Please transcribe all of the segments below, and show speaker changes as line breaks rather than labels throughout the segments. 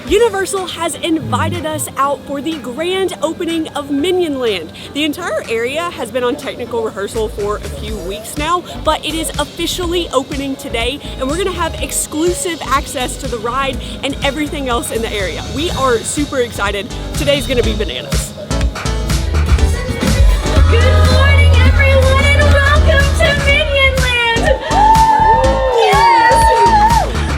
Universal has invited us out for the grand opening of Minion Land. The entire area has been on technical rehearsal for a few weeks now, but it is officially opening today, and we're gonna have exclusive access to the ride and everything else in the area. We are super excited. Today's gonna be bananas.
Good morning, everyone, and welcome to Minion Land! Yes!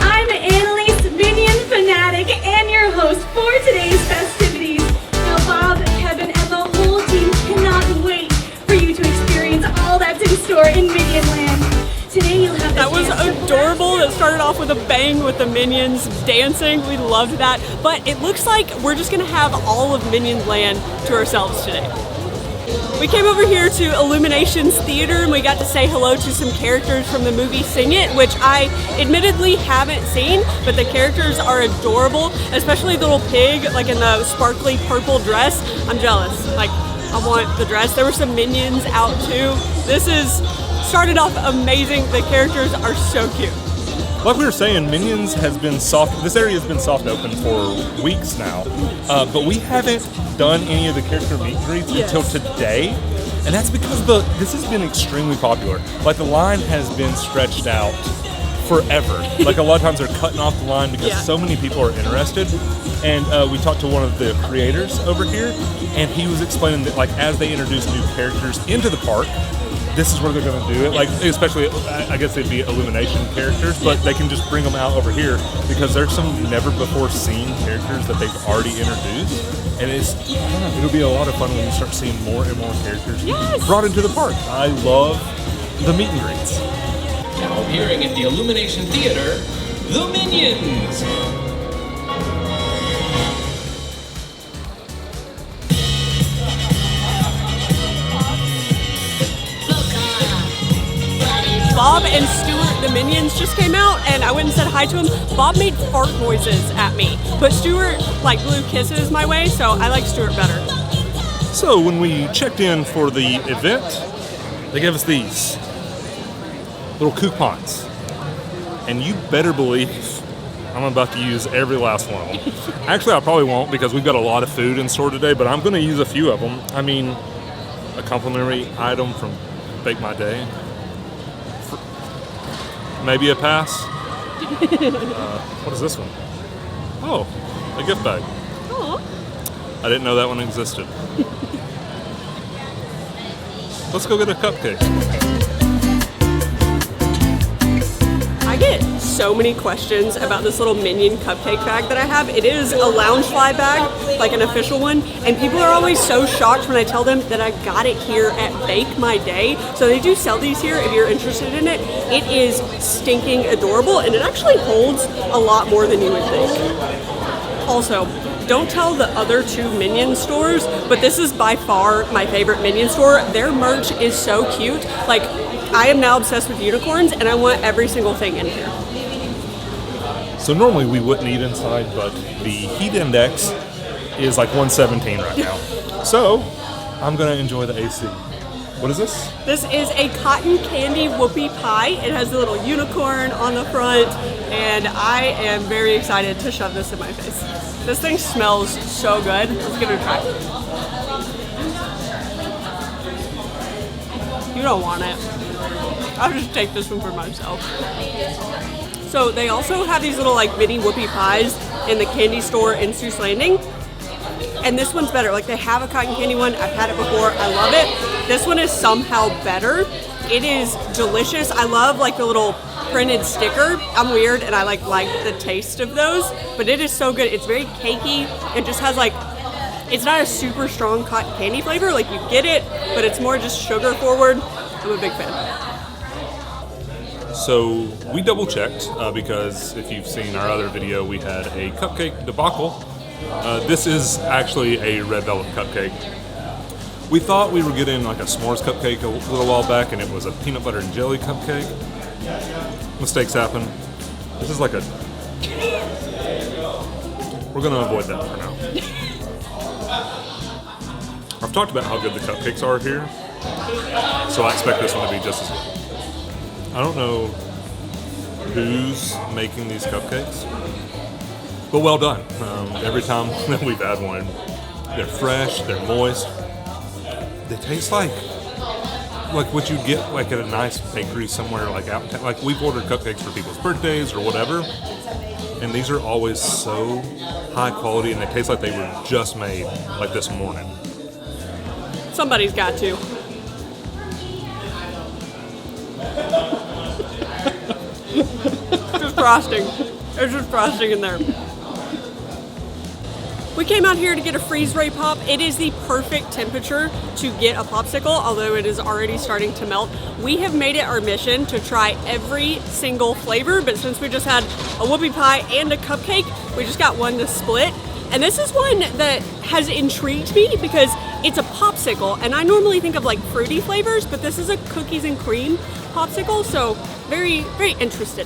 I'm Annalise, Minion fanatic, and your host for today's festivities. Now, Bob, Kevin, and the whole team cannot wait for you to experience all that's in store in Minion Land. Today you'll have
That was adorable. That started off with a bang with the Minions dancing. We loved that. But it looks like we're just gonna have all of Minion Land to ourselves today. We came over here to Illumination Theater and we got to say hello to some characters from the movie Sing It, which I admittedly haven't seen, but the characters are adorable, especially the little pig, like in the sparkly purple dress. I'm jealous. Like, I want the dress. There were some Minions out too. Started off amazing. The characters are so cute.
Like we were saying, Minions has been soft. This area has been soft open for weeks now, but we haven't done any of the character meet and greets until today, and that's because this has been extremely popular. Like the line has been stretched out forever. Like a lot of times they're cutting off the line because so many people are interested. And we talked to one of the creators over here, and he was explaining that like as they introduce new characters into the park, this is where they're going to do it. Like, especially, I guess they'd be Illumination characters, but they can just bring them out over here because there's some never before seen characters that they've already introduced. And it'll be a lot of fun when you start seeing more and more characters brought into the park. I love the meet and greets.
Now appearing at the Illumination Theater, the Minions!
Bob and Stuart, the Minions, just came out, and I went and said hi to him. Bob made fart noises at me, but Stuart like blew kisses my way, so I like Stuart better.
So when we checked in for the event, they gave us these little coupons, and you better believe I'm about to use every last one of them. Actually, I probably won't because we've got a lot of food in store today, but I'm going to use a few of them. I mean, a complimentary item from Bake My Day. Maybe a pass. What is this one? Oh, a gift bag.
Aww.
I didn't know that one existed. Let's go get a cupcake.
I get so many questions about this little Minion cupcake bag that I have. It is a Loungefly bag, like an official one, and people are always so shocked when I tell them that I got it here at Bake My Day. So they do sell these here if you're interested in it. It is stinking adorable, and it actually holds a lot more than you would think. Also, don't tell the other two Minion stores, but this is by far my favorite Minion store. Their merch is so cute. Like, I am now obsessed with unicorns, and I want every single thing in here.
So normally we wouldn't eat inside, but the heat index is like 117 right now. So I'm gonna enjoy the AC. What is this?
This is a cotton candy whoopie pie. It has the little unicorn on the front, and I am very excited to shove this in my face. This thing smells so good. Let's give it a try. You don't want it. I'll just take this one for myself. So they also have these little like mini whoopie pies in the candy store in Seuss Landing. And this one's better. Like they have a cotton candy one. I've had it before. I love it. This one is somehow better. It is delicious. I love like the little printed sticker. I'm weird and I like the taste of those, but it is so good. It's very cakey. It just has like, it's not a super strong cotton candy flavor. Like you get it, but it's more just sugar forward. I'm a big fan.
So we double checked because if you've seen our other video, we had a cupcake debacle. This is actually a red velvet cupcake. We thought we were getting like a s'mores cupcake a little while back, and it was a peanut butter and jelly cupcake. Mistakes happen. This is like a... We're gonna avoid that for now. I've talked about how good the cupcakes are here, so I expect this one to be just as good. I don't know who's making these cupcakes, But well done. Every time that we've had one, they're fresh, they're moist. They taste like what you get like at a nice bakery somewhere like out in town. Like we've ordered cupcakes for people's birthdays or whatever, and these are always so high quality and they taste like they were just made like this morning.
Somebody's got to. Just frosting. There's just frosting in there. We came out here to get a freeze ray pop. It is the perfect temperature to get a popsicle, although it is already starting to melt. We have made it our mission to try every single flavor, but since we just had a whoopie pie and a cupcake, we just got one to split. And this is one that has intrigued me because it's a popsicle, and I normally think of like fruity flavors, but this is a cookies and cream popsicle, so very, very interested.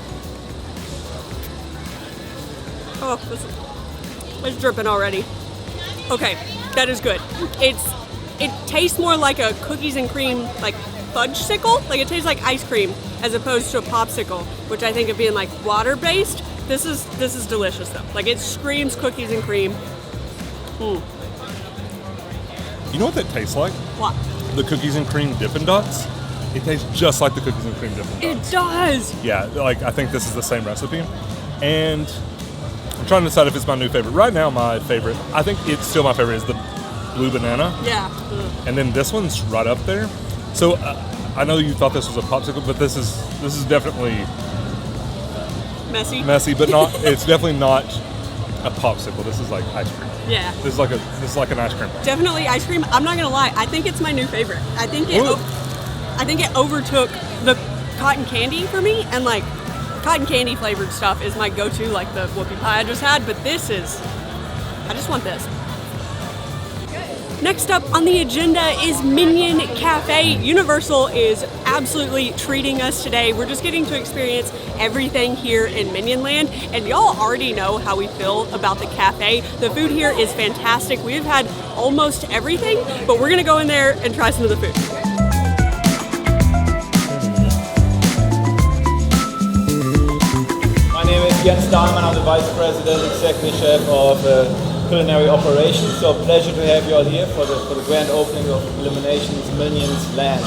Oh, it's dripping already. Okay, that is good. It tastes more like a cookies and cream, like fudge-sicle. Like it tastes like ice cream as opposed to a popsicle, which I think of being like water-based. This is delicious though. Like it screams cookies and cream.
You know what that tastes like?
What?
The cookies and cream Dippin' Dots. It tastes just like the cookies and cream Dippin' Dots.
It does.
Yeah, like I think this is the same recipe. And I'm trying to decide if it's my new favorite. Right now, my favorite, I think it's still my favorite, is the blue banana.
Yeah.
And then this one's right up there. So I know you thought this was a popsicle, but this is definitely
Messy,
but not. It's definitely not a popsicle. This is like ice cream.
Yeah.
This is like an ice cream.
Definitely ice cream. I'm not gonna lie. I think it's my new favorite. I think it overtook the cotton candy for me, and like cotton candy flavored stuff is my go-to, like the whoopie pie I just had. But I just want this. Next up on the agenda is Minion Cafe. Universal is absolutely treating us today. We're just getting to experience everything here in Minion Land, and y'all already know how we feel about the cafe. The food here is fantastic. We've had almost everything, but we're gonna go in there and try some of the food.
My name is Jens Dahlmann. I'm the Vice President, Executive Chef of Culinary Operations. So pleasure to have you all here for the grand opening of Illumination's Minions Land.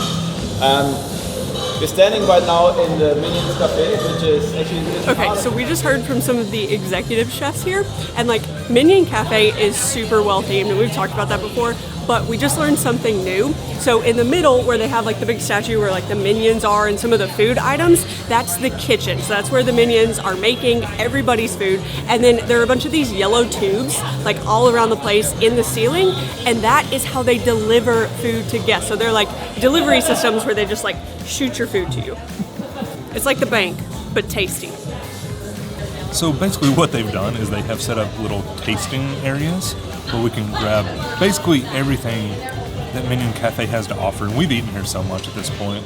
We're standing right now in the Minion Cafe, which is actually...
Okay, so we just heard from some of the executive chefs here, and like Minion Cafe is super well themed, and we've talked about that before, but we just learned something new. So in the middle where they have like the big statue where like the minions are and some of the food items, that's the kitchen. So that's where the minions are making everybody's food. And then there are a bunch of these yellow tubes like all around the place in the ceiling, and that is how they deliver food to guests. So they're like delivery systems where they just like shoot your food to you. It's like the bank, but tasty.
So basically what they've done is they have set up little tasting areas where we can grab basically everything that Minion Cafe has to offer. And we've eaten here so much at this point.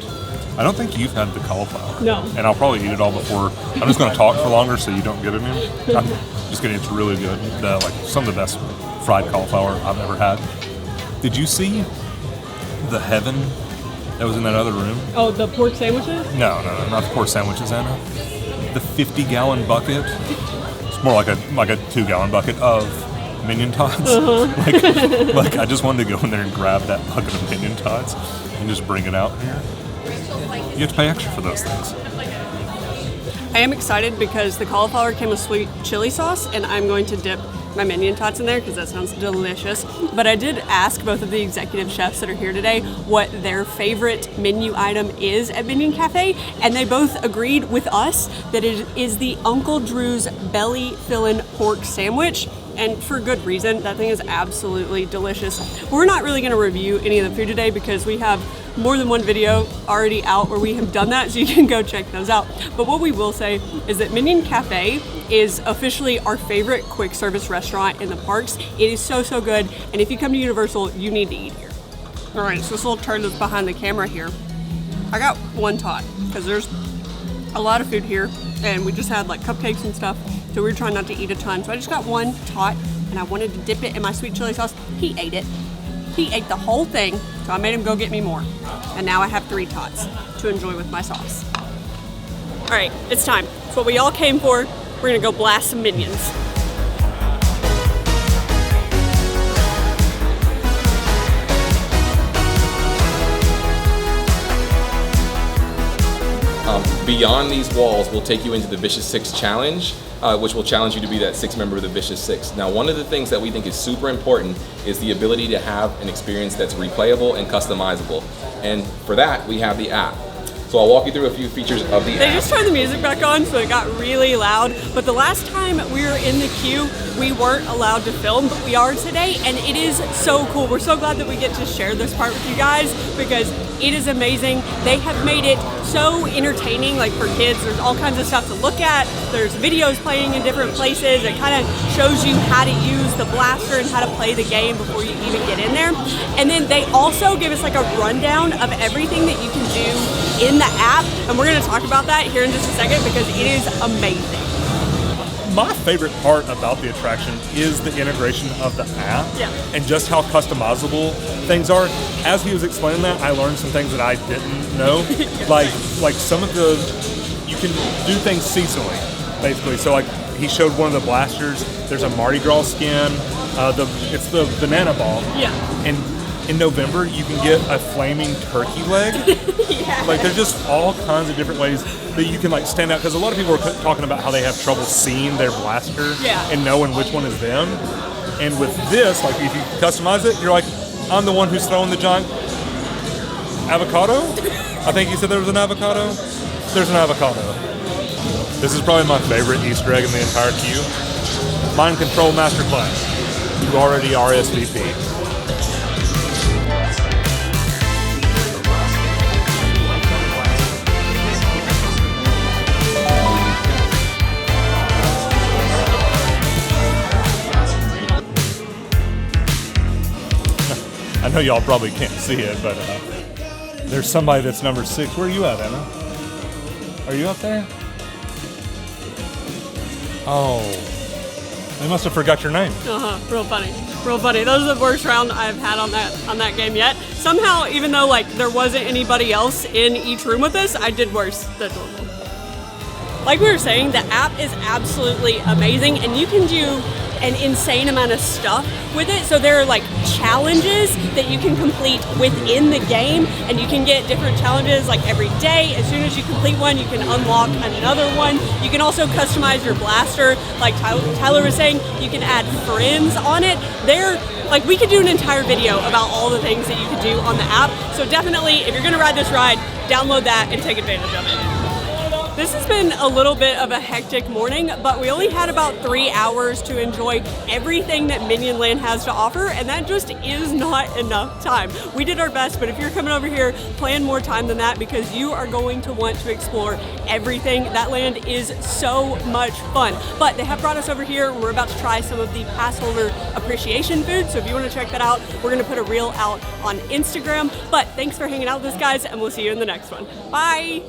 I don't think you've had the cauliflower.
No.
And I'll probably eat it all before. I'm just going to talk for longer so you don't get it in. I'm just kidding, it's really good. Like some of the best fried cauliflower I've ever had. Did you see the heaven that was in that other room?
Oh, the pork sandwiches?
No, not the pork sandwiches, Anna. The 50-gallon bucket. It's more like a 2-gallon bucket of Minion Tots. Like I just wanted to go in there and grab that bucket of Minion Tots and just bring it out here. You have to pay extra for those things.
I am excited because the cauliflower came with sweet chili sauce, and I'm going to dip my Minion Tots in there because that sounds delicious. But I did ask both of the executive chefs that are here today what their favorite menu item is at Minion Cafe, and they both agreed with us that it is the Uncle Drew's belly fillin' pork sandwich. And for good reason. That thing is absolutely delicious. We're not really going to review any of the food today because we have more than one video already out where we have done that, so you can go check those out. But what we will say is that Minion Cafe is officially our favorite quick service restaurant in the parks. It is so, so good, and if you come to Universal, you need to eat here. All right, so this little turn that's behind the camera here. I got one tot because there's a lot of food here, and we just had like cupcakes and stuff, so we were trying not to eat a ton. So I just got one tot, and I wanted to dip it in my sweet chili sauce. He ate it. He ate the whole thing, so I made him go get me more. And now I have 3 tots to enjoy with my sauce. All right, it's time. It's what we all came for. We're gonna go blast some minions.
beyond these walls, we'll take you into the Vicious Six Challenge, which will challenge you to be that sixth member of the Vicious Six. Now, one of the things that we think is super important is the ability to have an experience that's replayable and customizable. And for that, we have the app. So I'll walk you through a few features of the app.
They just turned the music back on, so it got really loud. But the last time we were in the queue, we weren't allowed to film, but we are today, and it is so cool. We're so glad that we get to share this part with you guys because it is amazing. They have made it so entertaining, like for kids. There's all kinds of stuff to look at. There's videos playing in different places. It kind of shows you how to use the blaster and how to play the game before you even get in there. And then they also give us like a rundown of everything that you can do in the app, and we're going to talk about that here in just a second because it is amazing.
My favorite part about the attraction is the integration of the app and just how customizable things are. As he was explaining that, I learned some things that I didn't know. like some of the, you can do things seasonally, basically. So like he showed one of the blasters. There's a Mardi Gras skin. It's the banana ball. Yeah. And in November, you can get a flaming turkey leg. Like there's just all kinds of different ways that you can like stand out, because a lot of people are talking about how they have trouble seeing their blaster and knowing which one is them. And with this, like if you customize it, you're like, I'm the one who's throwing the giant avocado. I think you said there was an avocado. There's an avocado. This is probably my favorite Easter egg in the entire queue. Mind Control Masterclass. You already RSVP. I know y'all probably can't see it, but there's somebody that's number 6. Where are you at, Anna? Are you up there? Oh, they must have forgot your name.
Real funny. Real funny. Those are the worst round I've had on that game yet. Somehow, even though like there wasn't anybody else in each room with us, I did worse than normal. Like we were saying, the app is absolutely amazing, and you can do an insane amount of stuff with it. So there are like challenges that you can complete within the game, and you can get different challenges like every day. As soon as you complete one, you can unlock another one. You can also customize your blaster, like Tyler was saying. You can add friends on it. Like we could do an entire video about all the things that you could do on the app. So definitely, if you're gonna ride this ride, download that and take advantage of it. This has been a little bit of a hectic morning, but we only had about 3 hours to enjoy everything that Minion Land has to offer, and that just is not enough time. We did our best, but if you're coming over here, plan more time than that because you are going to want to explore everything. That land is so much fun. But they have brought us over here. We're about to try some of the pass holder appreciation food, so if you want to check that out, we're going to put a reel out on Instagram. But thanks for hanging out with us, guys, and we'll see you in the next one. Bye!